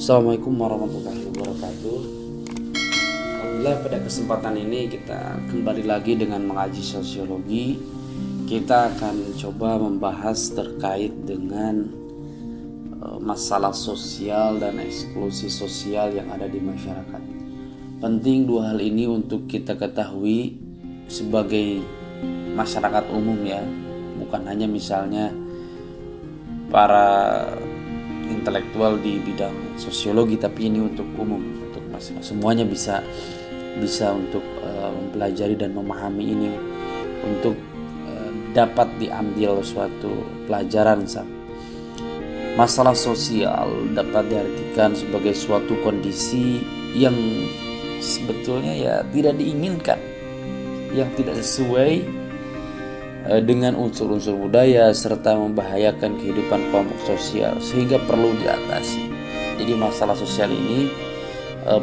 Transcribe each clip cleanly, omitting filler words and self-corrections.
Assalamualaikum warahmatullahi wabarakatuh. Alhamdulillah, pada kesempatan ini kita kembali lagi dengan mengaji sosiologi. Kita akan coba membahas terkait dengan masalah sosial dan eksklusi sosial yang ada di masyarakat. Penting dua hal ini untuk kita ketahui sebagai masyarakat umum ya, bukan hanya misalnya para intelektual di bidang sosiologi, tapi ini untuk umum, untuk semuanya bisa untuk mempelajari dan memahami ini, untuk dapat diambil suatu pelajaran. Masalah sosial dapat diartikan sebagai suatu kondisi yang sebetulnya ya tidak diinginkan, yang tidak sesuai dengan unsur-unsur budaya serta membahayakan kehidupan kelompok sosial sehingga perlu diatasi. Jadi masalah sosial ini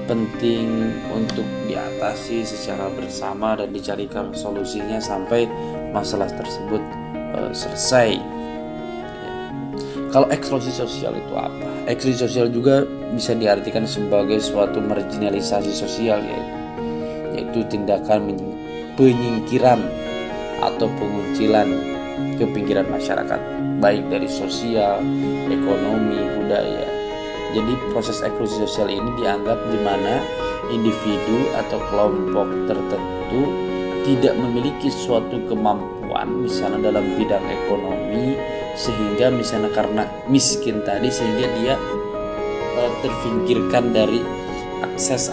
penting untuk diatasi secara bersama dan dicarikan solusinya sampai masalah tersebut selesai. Kalau eksklusi sosial itu apa? Eksklusi sosial juga bisa diartikan sebagai suatu marginalisasi sosial, yaitu tindakan penyingkiran atau pengucilan ke pinggiran masyarakat, baik dari sosial, ekonomi, budaya. Jadi proses eksklusi sosial ini dianggap di mana individu atau kelompok tertentu tidak memiliki suatu kemampuan misalnya dalam bidang ekonomi, sehingga misalnya karena miskin tadi sehingga dia terpinggirkan dari akses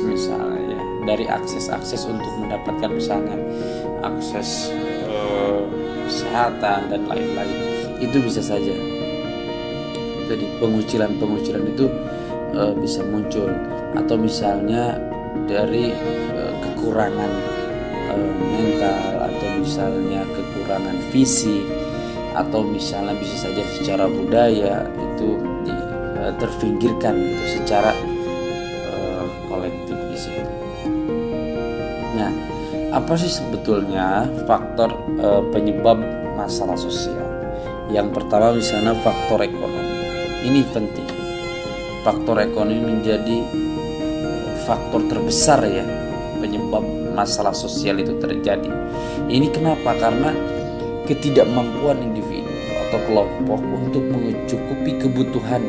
misalnya ya, dari akses untuk mendapatkan misalnya akses kesehatan dan lain-lain. Itu bisa saja. Jadi pengucilan itu bisa muncul, atau misalnya dari kekurangan mental, atau misalnya kekurangan fisik, atau misalnya bisa saja secara budaya itu terpinggirkan gitu secara kolektif di situ. Nah, apa sih sebetulnya faktor penyebab masalah sosial? Yang pertama misalnya faktor ekonomi. Ini penting. Faktor ekonomi menjadi faktor terbesar ya penyebab masalah sosial itu terjadi. Ini kenapa? Karena ketidakmampuan individu atau kelompok untuk mencukupi kebutuhan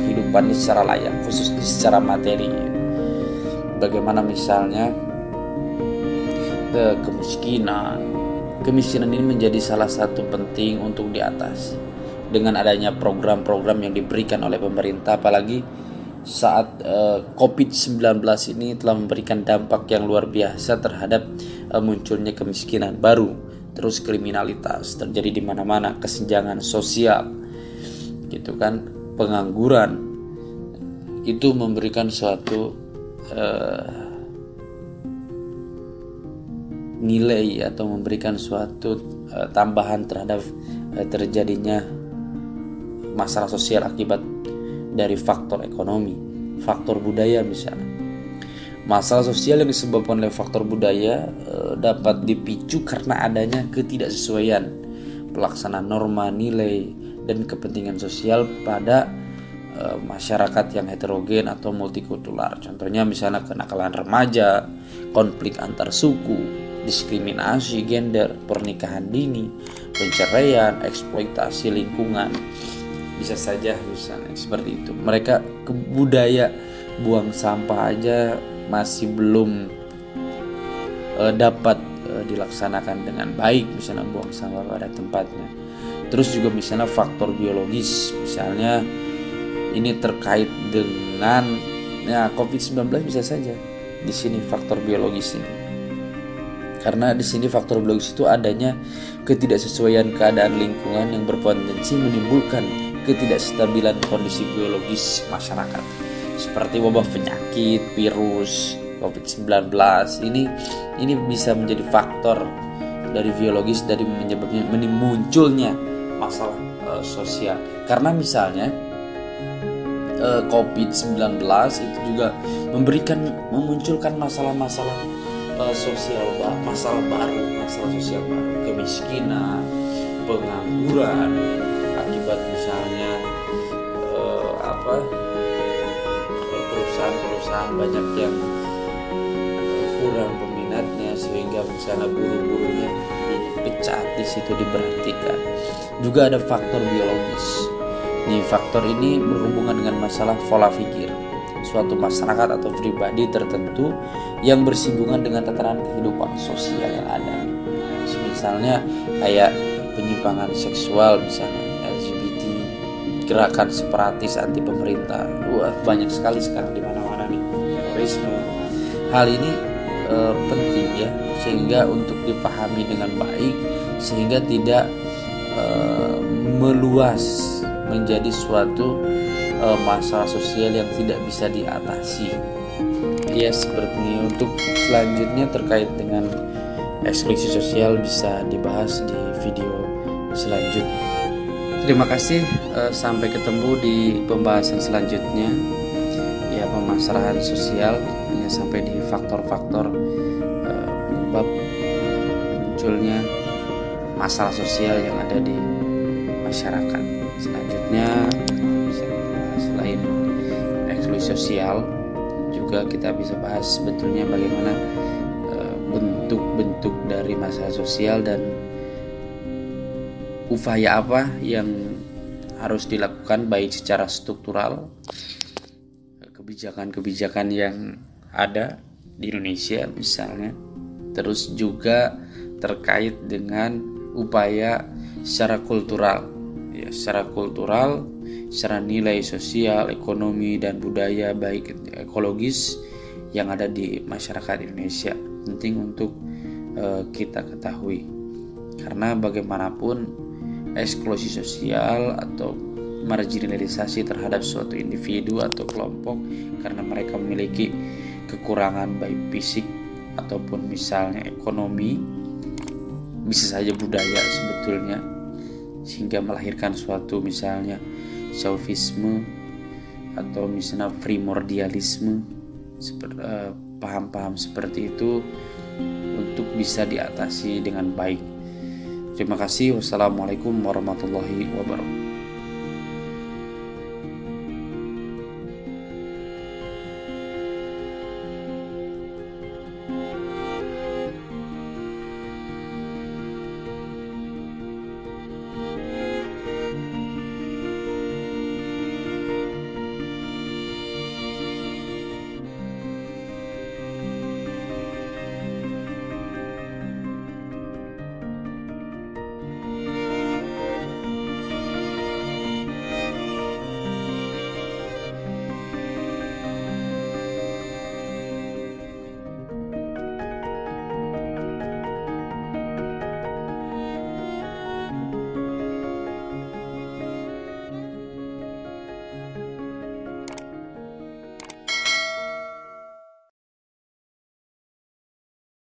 kehidupan secara layak, khususnya secara materi. Bagaimana misalnya kemiskinan ini menjadi salah satu penting untuk diatasi dengan adanya program-program yang diberikan oleh pemerintah, apalagi saat COVID-19 ini telah memberikan dampak yang luar biasa terhadap munculnya kemiskinan baru, terus kriminalitas terjadi di mana-mana, kesenjangan sosial gitu kan, pengangguran. Itu memberikan suatu nilai atau memberikan suatu tambahan terhadap terjadinya masalah sosial akibat dari faktor ekonomi, faktor budaya misalnya. Masalah sosial yang disebabkan oleh faktor budaya dapat dipicu karena adanya ketidaksesuaian pelaksanaan norma, nilai, dan kepentingan sosial pada masyarakat yang heterogen atau multikultural. Contohnya misalnya kenakalan remaja, konflik antar suku, diskriminasi gender, pernikahan dini, perceraian, eksploitasi lingkungan. Bisa saja misalnya seperti itu. Mereka budaya buang sampah aja masih belum dapat dilaksanakan dengan baik, misalnya buang sampah pada tempatnya. Terus juga misalnya faktor biologis, misalnya ini terkait dengan COVID-19 bisa saja di sini faktor biologis ini. Karena di sini faktor biologis itu adanya ketidaksesuaian keadaan lingkungan yang berpotensi menimbulkan ketidakstabilan kondisi biologis masyarakat, seperti wabah penyakit, virus, COVID-19 ini bisa menjadi faktor dari biologis dari menyebabnya munculnya masalah sosial. Karena misalnya COVID-19 itu juga memunculkan masalah-masalah sosial, masalah sosial baru, kemiskinan, pengangguran akibat misalnya perusahaan banyak yang kurang peminatnya, sehingga misalnya guru-gurunya dipecat, di situ diberhentikan. Juga ada faktor biologis. Faktor ini berhubungan dengan masalah pola pikir suatu masyarakat atau pribadi tertentu yang bersinggungan dengan tatanan kehidupan sosial yang ada. Misalnya kayak penyimpangan seksual, misalnya LGBT, gerakan separatis anti pemerintah, banyak sekali sekarang di mana-mana nih, terorisme. Hal ini penting ya, sehingga untuk dipahami dengan baik, sehingga tidak meluas menjadi suatu masalah sosial yang tidak bisa diatasi. Ya, seperti ini. Untuk selanjutnya terkait dengan eksklusi sosial bisa dibahas di video selanjutnya. Terima kasih, sampai ketemu di pembahasan selanjutnya. Ya, permasalahan sosial hanya sampai di faktor-faktor penyebab munculnya masalah sosial yang ada di masyarakat. Selanjutnya bisa kita bahas selain eksklusi sosial, juga kita bisa bahas sebetulnya bagaimana bentuk-bentuk dari masalah sosial dan upaya apa yang harus dilakukan baik secara struktural, kebijakan-kebijakan yang ada di Indonesia misalnya, terus juga terkait dengan upaya secara kultural, ya, secara nilai sosial, ekonomi dan budaya baik ekologis yang ada di masyarakat Indonesia. Penting untuk kita ketahui, karena bagaimanapun eksklusi sosial atau marginalisasi terhadap suatu individu atau kelompok karena mereka memiliki kekurangan baik fisik ataupun misalnya ekonomi, bisa saja budaya sebetulnya, sehingga melahirkan suatu misalnya chauvinisme atau misalnya primordialisme, paham-paham seperti itu untuk bisa diatasi dengan baik. Terima kasih. Wassalamualaikum warahmatullahi wabarakatuh.